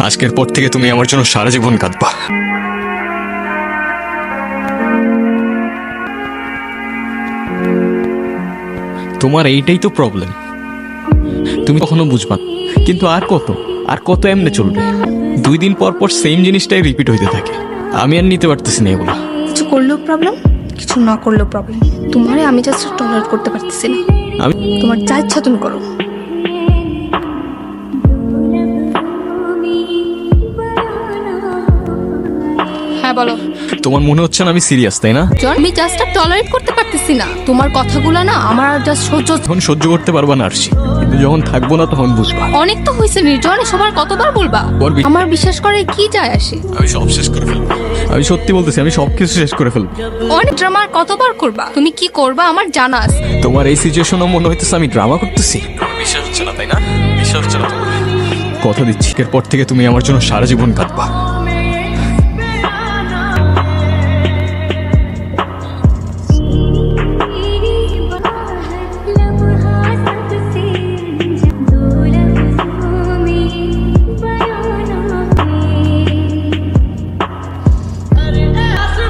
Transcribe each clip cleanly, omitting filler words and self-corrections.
আজকের পর থেকে তুমি আমার জন্য সারা জীবন কাঁদবা। তোমার এইটাই তো প্রবলেম, তুমি কখনো বুঝবা না। কিন্তু আর কত এমনি চলবে? 2 দিন পর পর সেম জিনিসটাই রিপিট হইতে থাকে। আমি আর নিতে পারতেছি না এগুলো। কিছু করলেও প্রবলেম, কিছু না করলেও প্রবলেম। তোমারে আমি জাস্ট টলারেট করতে পারতেছি না। আমি তোমার যা ইচ্ছা তুমি করো। হ্যাঁ বলো। তোমার মনে হচ্ছে না আমি সিরিয়াস, তাই না? আমি জাস্ট টলারেট করতে পারতেছি না। তোমার কথাগুলো না আমার জাস্ট সহ্য। তখন সহ্য করতে পারবা না আরশি, কিন্তু যখন থাকবো না তখন বুঝবা। অনেক তো হয়েছে নির্জন, সবার কতবার বলবা? আমার বিশ্বাস করে কি যায় আসে? আমি সব শেষ করে ফেলবো। আমি সত্যি বলতেছি, আমি সবকিছু শেষ করে ফেলবো। অনেক ড্রামা কতবার করবা? তুমি কি করবা আমার জানা আছে। তোমার এই সিচুয়েশনও মনে হইতেছে আমি ড্রামা করতেছি। বিশ্বাস হচ্ছে না, তাই না? বিশ্বাস হচ্ছে না তোমার? কথা দিচ্ছি, এরপর থেকে তুমি আমার জন্য সারা জীবন কাঁদবা।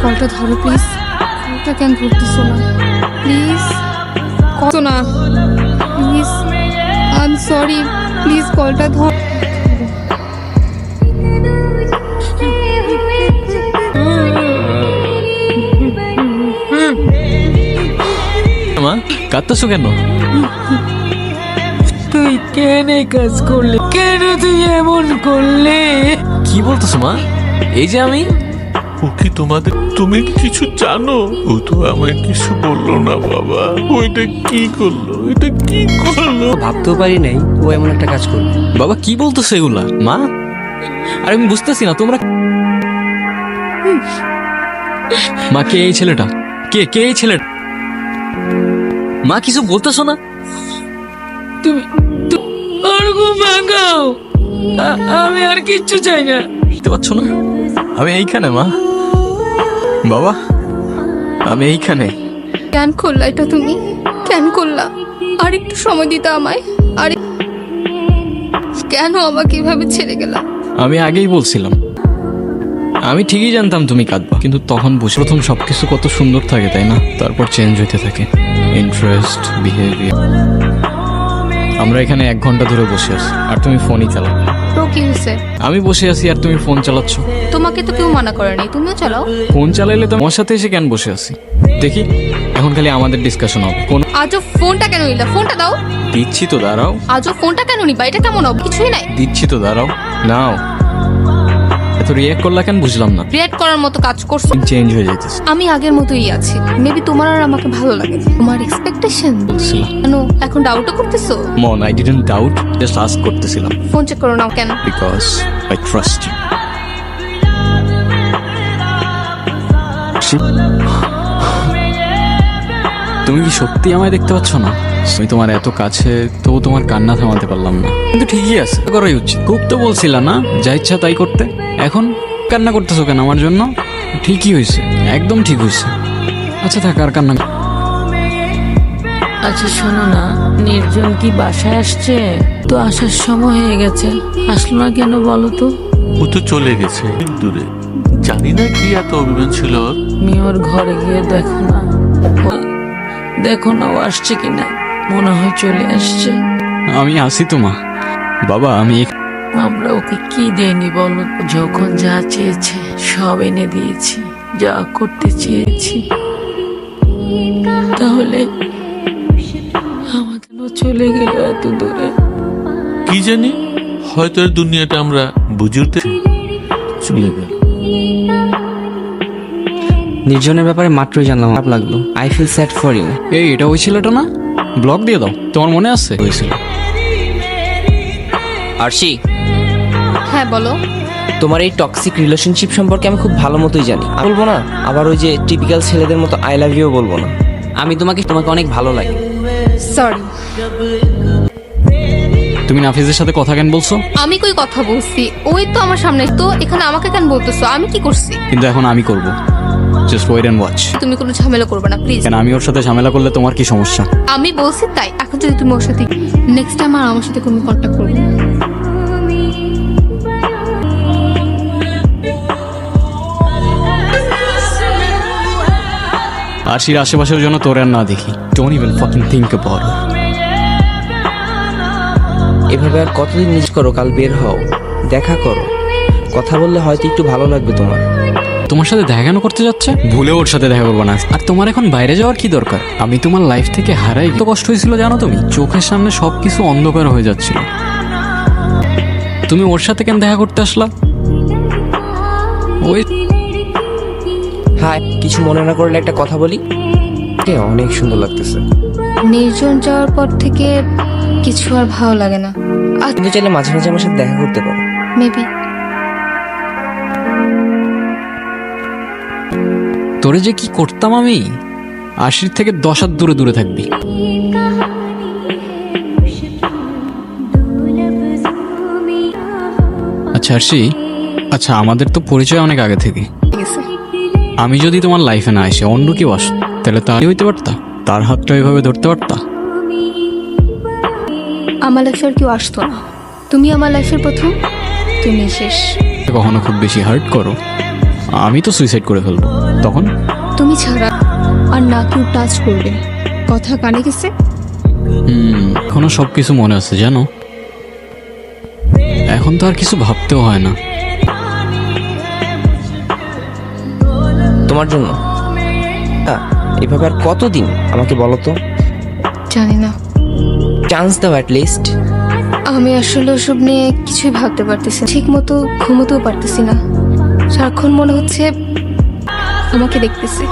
কলটা ধরো প্লিজ। কলটা কেন ধরতেছো না প্লিজ? কত না please, I am sorry, please কলটা ধর। মা, কাঁদতেছো কেন? তুই কেন এই কাজ করলি? কেন তুই এমন করলে? কি বলতেছো মা? এই যে আমি ও কি তোমাদের, তুমি কিছু জানো? ও তো আমায় কিছু বললো না বাবা। ওইটা কি করলো? এটা কি করলো? ভাবতেও পারি নাই ও এমন একটা কাজ করবে। বাবা কি বলতেছো এগুলা মা? আর আমি বুঝতেছি না তোমরা। মা, কে এই ছেলেটা? কে এই ছেলেটা? মা কিছু বলতেছো না? তুমি আর ভাঙাও, আমি আর কিচ্ছু চাই না। বুঝতে পারছো না আমি এইখানে? মা, বাবা, আমি এইখানে। কেন করলা এটা তুমি? কেন করলা? আর একটু সময় দিতে আমায়। আর কেন আমাকে এভাবে ছেড়ে গেলা? আমি আগেই বলছিলাম, আমি ঠিকই জানতাম তুমি কাঁদবা, কিন্তু তখন বুঝে প্রথম সবকিছু কত সুন্দর থাকে, তাই না? তারপর চেঞ্জ হইতে থাকে, ইন্টারেস্ট, বিহেভিয়ার। আমরা এখানে 1 ঘন্টা ধরে বসে আছি আর তুমি ফোনই চালাও। তো কি হয়েছে? আমি বসে আছি আর তুমি ফোন চালাচ্ছ। তোমাকে তো কেউ মানা করে নাই, তুমিও চালাও। ফোন চালাইলে তো আমার সাথে এসে কেন বসে আছি? দেখি, এখন খালি আমাদের ডিসকাশন হবে। কোন আজও ফোনটা কেন নিলা? ফোনটা দাও। দিচ্ছি তো, দাঁড়াও। আজও ফোনটা কেন নিবা? এটা কেমন হবে? কিছুই নাই। দিচ্ছি তো, দাঁড়াও। নাও। এত রিয়াক্ট করলা কেন বুঝলাম না। রিয়েক্ট করার মতো কাজ করছো। চেঞ্জ হয়ে যাইতেছে। আমি আগের মতোই আছি। মেবি তোমার আর আমাকে ভালো লাগে। তোমার এক্সপেকটেশন বলছিলাম। কেন এখন ডাউটও করতেছো? মন, I didn't doubt, just ask করতেছিলাম। ফোন চেক করো না কেন? Because I trust you. তুমি কি সত্যি আমায় দেখতে পাচ্ছ না? আমি তোমার এত কাছে, তবু তোমার কান্না থামাতে পারলাম না। কিন্তু ঠিকই আছে, করাই উচিত। খুব তো বলছিলা না যা ইচ্ছা তাই করতে, এখন কান্না করতেছো কেন আমার জন্য? ঠিকই হয়েছে, একদম ঠিক হয়েছে। আচ্ছা থাক, আর কান্না। আচ্ছা শোনো না, নির্জন কি বাসায় আসছে? তো আসার সময় হয়ে গেছে, আসলো না কেন বলো তো? ও তো চলে গেছে দূরে। জানি না কি এত অভিমান ছিল ওর। তুমি ওর ঘরে গিয়ে দেখো না, দেখো না ও আসছে কিনা। মনে হয় চলে আসছে। আমি আসি তো মা। বাবা, আমি আমরা ওকে কি দেয়নি বলো? যখন যা চেয়েছে সব এনে দিয়েছি, যা করতে চেয়েছি। তাহলে আমাদের ও চলে গেল এত দূরে। কি জানি, হয়তো এর দুনিয়াটা আমরা বুঝে উঠতে চলে গেল। নির্জনের ব্যাপারে মাত্রই জানলাম, খারাপ লাগলো। I feel sad for you. এই, এটা ওই ছেলেটা না? ব্লক দিয়ে দাও। তোমার মনে আছে হয়েছিল? আরশি, হ্যাঁ বলো। তোমার এই টক্সিক রিলেশনশিপ সম্পর্কে আমি খুব ভালো মতোই জানি। আমি বলবো না, আবার ওই যে টিপিক্যাল ছেলেদের মতো আই লাভ ইউ বলবো না। আমি তোমাকে অনেক ভালো লাগে। সরি। তুমি নাফিজের সাথে কথা কেন বলছো? আমি কই কথা বলছি? ওই তো আমার সামনে। তো এখানে আমাকে কেন বলতেছো? আমি কি করছি? কিন্তু এখন আমি করব। Just wait and watch. তুমি কোনো ঝামেলা করবে না প্লিজ। কেন, আমি ওর সাথে ঝামেলা করলে তোমার কি সমস্যা? আমি বলছি তাই। এখন যদি তুমি ওর সাথে নেক্সট টাইম আর আমার সাথে কোনো কন্ট্যাক্ট করবে না। আশির আশেপাশের জন্য তোর আর না দেখি। Don't even fucking think about it. এভাবে আর কতদিন মিস করো? কাল বের হও, দেখা করো, কথা বললে হয়তো একটু ভালো লাগবে তোমার। তোমার সাথে দেখা কেন করতে যাচ্ছে? ভুলে ওর সাথে দেখা করবো না। আর তোমার এখন বাইরে যাওয়ার কি দরকার? আমি তোমার লাইফ থেকে হারাই তো কষ্ট হয়েছিল জানো তুমি? চোখের সামনে সবকিছু অন্ধকার হয়ে যাচ্ছিল। তুমি ওর সাথে কেন দেখা করতে আসলা? ওই হ্যাঁ, কিছু মনে না করলে একটা কথা বলি। অনেক সুন্দর লাগতেছে। নির্জন যাওয়ার পর থেকে কিছু আর ভালো লাগে না। কিন্তু চাইলে মাঝে মাঝে আমার সাথে দেখা করতে পারো। মেবি। তোরে যে কি করতাম আমি। আশির থেকে 10 হাত দূরে দূরে থাকবি। আচ্ছা আরশি, আচ্ছা আমাদের তো পরিচয় অনেক আগে থেকে। ঠিক আছে। আমি যদি তোমার লাইফে না এসে অন্য কেউ আস, তাহলে তারই হইতে পারতা? তার হাতটা এইভাবে ধরতে পারতা? আমার লাইফে আর কেউ আসতো না। তুমি আমার লাইফের প্রথম, তুমি শেষ। কখনো খুব বেশি হার্ট করো, আমি তো সুইসাইড করে ফেলবো তখন। তুমি ছাড়া আর না কেউ টাচ করবে। কথা কানে গেছে? এখনো সবকিছু মনে আছে জানো। এখন তো আর কিছু ভাবতেও হয় না। তোমার জন্য এভাবে আর কতদিন আমাকে বলো তো? জানি না। চান্স দাও অ্যাট লিস্ট। আমি আসলে ওসব নিয়ে কিছুই ভাবতে পারতেছি না। ঠিক মতো ঘুমোতেও পারতেছি না। সারাক্ষণ মনে হচ্ছে আমাকে দেখতেছে।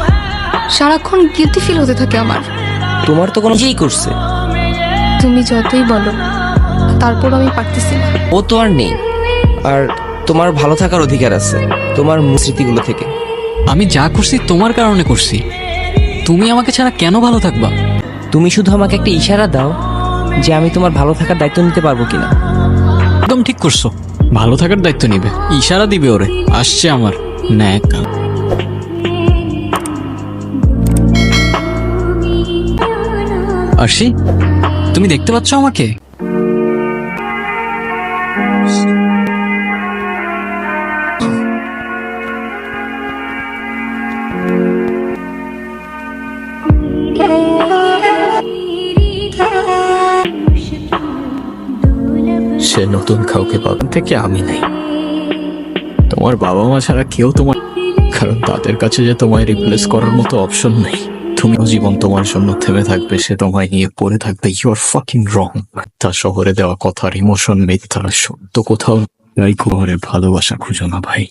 সারাক্ষণ গিলটি ফিল হতে থাকে আমার। তোমার তো কোনো যেই করছে। তুমি যতই বলো, তারপর আমি পারতেছি না। ও তো আর নেই। আর তোমার ভালো থাকার অধিকার আছে তোমার স্মৃতিগুলো থেকে। আমি যা করছি তোমার কারণে করছি। তুমি আমাকে ছাড়া কেন ভালো থাকবা? তুমি শুধু আমাকে একটা ইশারা দাও যে আমি তোমার ভালো থাকার দায়িত্ব নিতে পারবো কিনা। একদম ঠিক করছো, ভালো থাকার দায়িত্ব নিবে। ইশারা দিবে ওরে। আসছে আমার ন্যাক। আরশি, তুমি দেখতে পাচ্ছ আমাকে? সে নতুন কাউকে পাবেন থেকে আমি নাই। তোমার বাবা মা ছাড়া কেউ তোমার, কারণ তাদের কাছে যে তোমায় রিপ্লেস করার মতো অপশন নেই। তুমিও জীবন তোমার জন্য থেমে থাকবে, সে তোমায় নিয়ে পড়ে থাকবে। ইউ আর ফাকিং রং। তা শহরে দেওয়া কথার ইমোশন মিথ্যা, সত্য কোথাও। তাই ঘরে ভালোবাসা খুঁজো না ভাই।